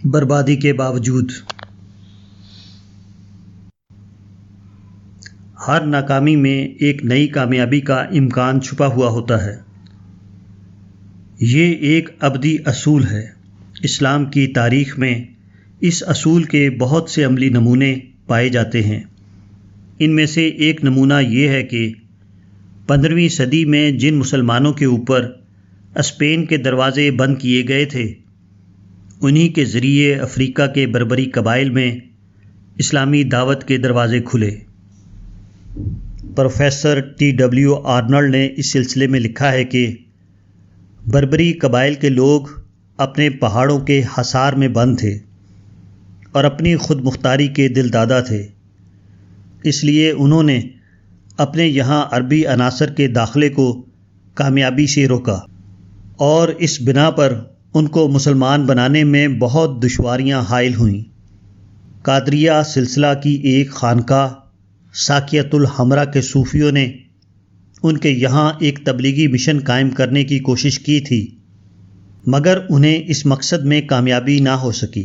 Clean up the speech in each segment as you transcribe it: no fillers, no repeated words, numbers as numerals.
بربادی کے باوجود ہر ناکامی میں ایک نئی کامیابی کا امکان چھپا ہوا ہوتا ہے۔ یہ ایک ابدی اصول ہے۔ اسلام کی تاریخ میں اس اصول کے بہت سے عملی نمونے پائے جاتے ہیں۔ ان میں سے ایک نمونہ یہ ہے کہ 15ویں صدی میں جن مسلمانوں کے اوپر اسپین کے دروازے بند کیے گئے تھے، انہی کے ذریعے افریقہ کے بربری قبائل میں اسلامی دعوت کے دروازے کھلے۔ Professor T.W. آرنلڈ نے اس سلسلے میں لکھا ہے کہ بربری قبائل کے لوگ اپنے پہاڑوں کے حصار میں بند تھے اور اپنی خود مختاری کے دل دادا تھے، اس لیے انہوں نے اپنے یہاں عربی عناصر کے داخلے کو کامیابی سے روکا، اور اس بنا پر ان کو مسلمان بنانے میں بہت دشواریاں حائل ہوئیں۔ قادریہ سلسلہ کی ایک خانقاہ ساقیۃ الحمراء کے صوفیوں نے ان کے یہاں ایک تبلیغی مشن قائم کرنے کی کوشش کی تھی، مگر انہیں اس مقصد میں کامیابی نہ ہو سکی۔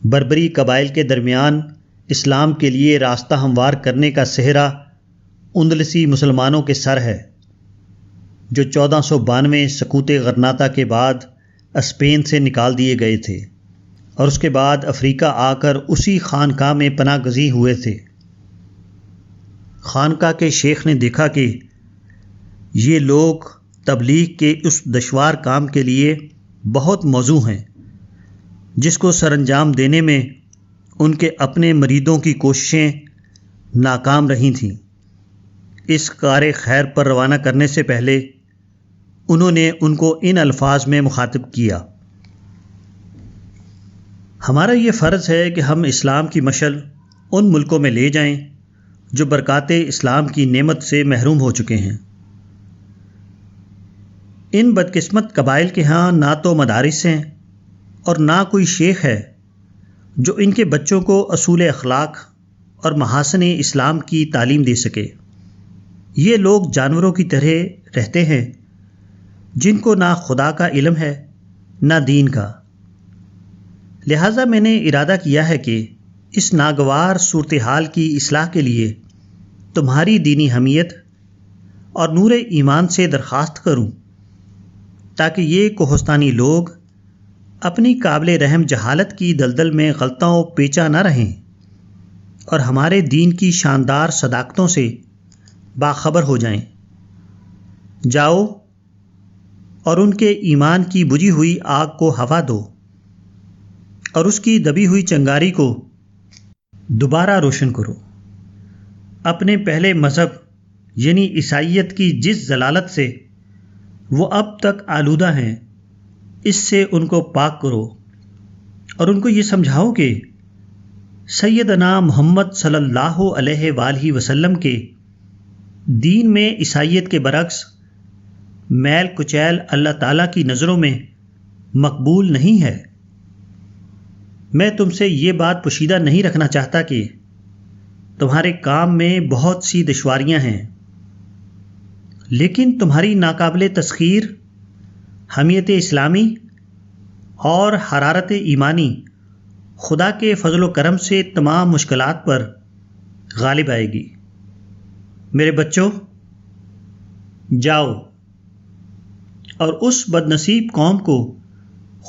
بربری قبائل کے درمیان اسلام کے لیے راستہ ہموار کرنے کا سہرا اندلسی مسلمانوں کے سر ہے، جو 1492 سقوط غرناطہ کے بعد اسپین سے نکال دیے گئے تھے اور اس کے بعد افریقہ آ کر اسی خانقاہ میں پناہ گزین ہوئے تھے۔ خانقاہ کے شیخ نے دیکھا کہ یہ لوگ تبلیغ کے اس دشوار کام کے لیے بہت موزوں ہیں، جس کو سر انجام دینے میں ان کے اپنے مریدوں کی کوششیں ناکام رہی تھیں۔ اس کار خیر پر روانہ کرنے سے پہلے انہوں نے ان کو ان الفاظ میں مخاطب کیا: ہمارا یہ فرض ہے کہ ہم اسلام کی مشعل ان ملکوں میں لے جائیں جو برکات اسلام کی نعمت سے محروم ہو چکے ہیں۔ ان بدقسمت قبائل کے ہاں نہ تو مدارس ہیں اور نہ کوئی شیخ ہے جو ان کے بچوں کو اصول اخلاق اور محاسن اسلام کی تعلیم دے سکے۔ یہ لوگ جانوروں کی طرح رہتے ہیں، جن کو نہ خدا کا علم ہے نہ دین کا۔ لہٰذا میں نے ارادہ کیا ہے کہ اس ناگوار صورتحال کی اصلاح کے لیے تمہاری دینی حمیت اور نور ایمان سے درخواست کروں، تاکہ یہ کوہستانی لوگ اپنی قابل رحم جہالت کی دلدل میں غلطاں و پیچا نہ رہیں اور ہمارے دین کی شاندار صداقتوں سے باخبر ہو جائیں۔ جاؤ اور ان کے ایمان کی بجھی ہوئی آگ کو ہوا دو اور اس کی دبی ہوئی چنگاری کو دوبارہ روشن کرو۔ اپنے پہلے مذہب یعنی عیسائیت کی جس ضلالت سے وہ اب تک آلودہ ہیں، اس سے ان کو پاک کرو اور ان کو یہ سمجھاؤ کہ سیدنا محمد صلی اللہ علیہ وآلہ وسلم کے دین میں عیسائیت کے برعکس میل کچیل اللہ تعالیٰ کی نظروں میں مقبول نہیں ہے۔ میں تم سے یہ بات پوشیدہ نہیں رکھنا چاہتا کہ تمہارے کام میں بہت سی دشواریاں ہیں، لیکن تمہاری ناقابل تسخیر حمیت اسلامی اور حرارت ایمانی خدا کے فضل و کرم سے تمام مشکلات پر غالب آئے گی۔ میرے بچوں، جاؤ اور اس بد نصیب قوم کو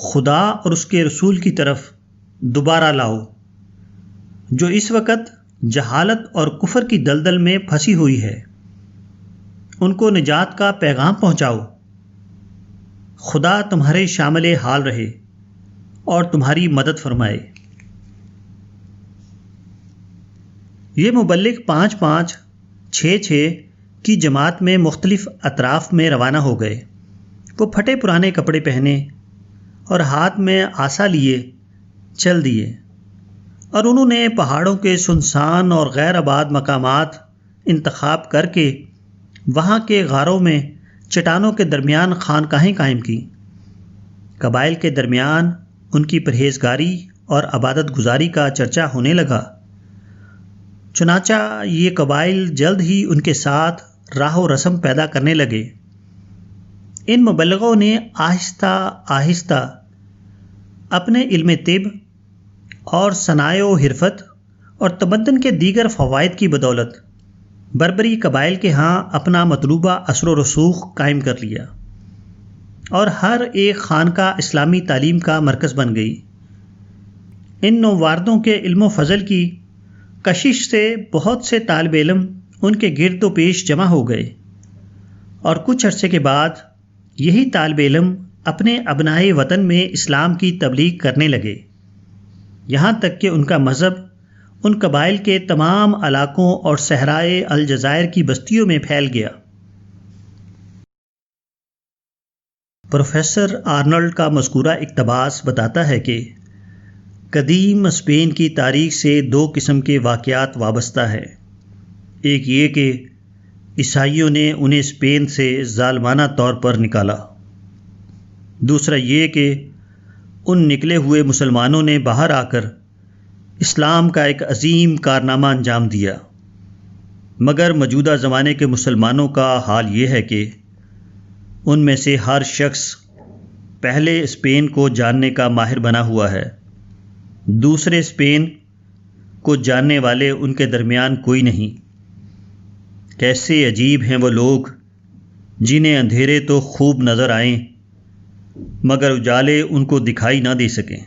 خدا اور اس کے رسول کی طرف دوبارہ لاؤ، جو اس وقت جہالت اور کفر کی دلدل میں پھنسی ہوئی ہے۔ ان کو نجات کا پیغام پہنچاؤ۔ خدا تمہارے شامل حال رہے اور تمہاری مدد فرمائے۔ یہ مبلغ 5-5 6-6 کی جماعت میں مختلف اطراف میں روانہ ہو گئے۔ وہ پھٹے پرانے کپڑے پہنے اور ہاتھ میں عصا لیے چل دیے، اور انہوں نے پہاڑوں کے سنسان اور غیر آباد مقامات انتخاب کر کے وہاں کے غاروں میں چٹانوں کے درمیان خانقاہیں قائم کی۔ قبائل کے درمیان ان کی پرہیزگاری اور عبادت گزاری کا چرچا ہونے لگا، چنانچہ یہ قبائل جلد ہی ان کے ساتھ راہ و رسم پیدا کرنے لگے۔ ان مبلغوں نے آہستہ آہستہ اپنے علم طب اور صنائع و حرفت اور تمدن کے دیگر فوائد کی بدولت بربری قبائل کے ہاں اپنا مطلوبہ اثر و رسوخ قائم کر لیا اور ہر ایک خانقاہ اسلامی تعلیم کا مرکز بن گئی۔ ان نوآوردوں کے علم و فضل کی کشش سے بہت سے طالب علم ان کے گرد و پیش جمع ہو گئے، اور کچھ عرصے کے بعد یہی طالب علم اپنے ابنائے وطن میں اسلام کی تبلیغ کرنے لگے، یہاں تک کہ ان کا مذہب ان قبائل کے تمام علاقوں اور صحرائے الجزائر کی بستیوں میں پھیل گیا۔ پروفیسر آرنلڈ کا مذکورہ اقتباس بتاتا ہے کہ قدیم اسپین کی تاریخ سے دو قسم کے واقعات وابستہ ہیں۔ ایک یہ کہ عیسائیوں نے انہیں اسپین سے ظالمانہ طور پر نکالا، دوسرا یہ کہ ان نکلے ہوئے مسلمانوں نے باہر آ کر اسلام کا ایک عظیم کارنامہ انجام دیا، مگر موجودہ زمانے کے مسلمانوں کا حال یہ ہے کہ ان میں سے ہر شخص پہلے اسپین کو جاننے کا ماہر بنا ہوا ہے، دوسرے اسپین کو جاننے والے ان کے درمیان کوئی نہیں۔ کیسے عجیب ہیں وہ لوگ جنہیں اندھیرے تو خوب نظر آئیں مگر اجالے ان کو دکھائی نہ دے سکیں۔